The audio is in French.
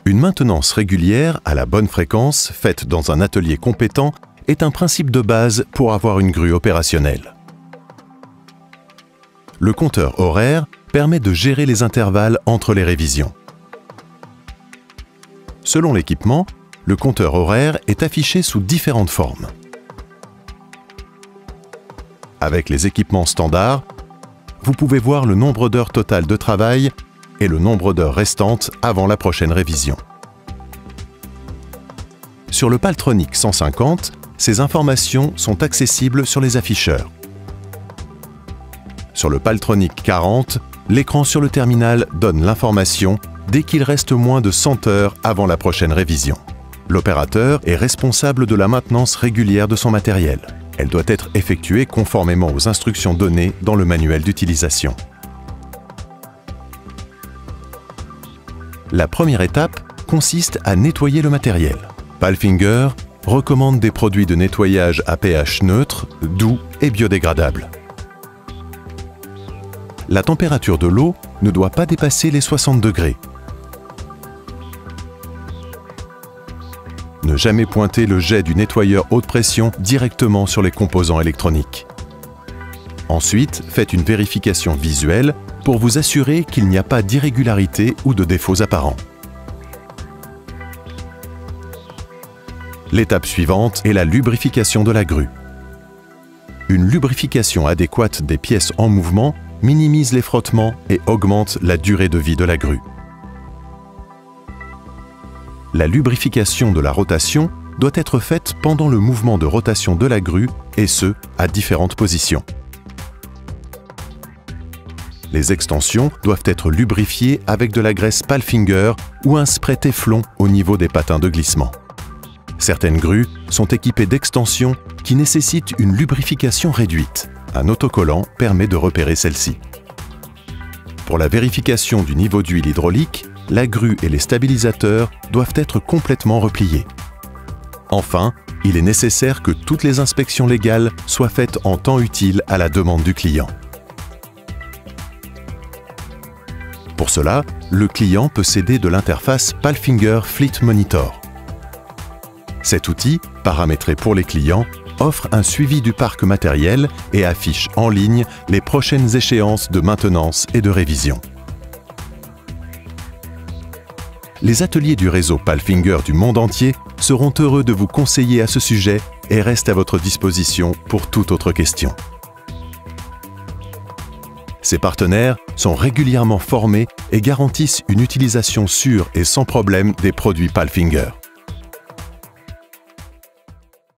Une maintenance régulière à la bonne fréquence, faite dans un atelier compétent, est un principe de base pour avoir une grue opérationnelle. Le compteur horaire permet de gérer les intervalles entre les révisions. Selon l'équipement, le compteur horaire est affiché sous différentes formes. Avec les équipements standards, vous pouvez voir le nombre d'heures totales de travail et le nombre d'heures restantes avant la prochaine révision. Sur le Paltronic 150, ces informations sont accessibles sur les afficheurs. Sur le Paltronic 40, l'écran sur le terminal donne l'information dès qu'il reste moins de 100 heures avant la prochaine révision. L'opérateur est responsable de la maintenance régulière de son matériel. Elle doit être effectuée conformément aux instructions données dans le manuel d'utilisation. La première étape consiste à nettoyer le matériel. Palfinger recommande des produits de nettoyage à pH neutre, doux et biodégradables. La température de l'eau ne doit pas dépasser les 60 degrés. Ne jamais pointer le jet du nettoyeur haute pression directement sur les composants électroniques. Ensuite, faites une vérification visuelle pour vous assurer qu'il n'y a pas d'irrégularité ou de défauts apparents. L'étape suivante est la lubrification de la grue. Une lubrification adéquate des pièces en mouvement minimise les frottements et augmente la durée de vie de la grue. La lubrification de la rotation doit être faite pendant le mouvement de rotation de la grue, et ce, à différentes positions. Les extensions doivent être lubrifiées avec de la graisse Palfinger ou un spray Teflon au niveau des patins de glissement. Certaines grues sont équipées d'extensions qui nécessitent une lubrification réduite. Un autocollant permet de repérer celle-ci. Pour la vérification du niveau d'huile hydraulique, la grue et les stabilisateurs doivent être complètement repliés. Enfin, il est nécessaire que toutes les inspections légales soient faites en temps utile à la demande du client. Pour cela, le client peut s'aider de l'interface Palfinger Fleet Monitor. Cet outil, paramétré pour les clients, offre un suivi du parc matériel et affiche en ligne les prochaines échéances de maintenance et de révision. Les ateliers du réseau Palfinger du monde entier seront heureux de vous conseiller à ce sujet et restent à votre disposition pour toute autre question. Ces partenaires sont régulièrement formés et garantissent une utilisation sûre et sans problème des produits Palfinger.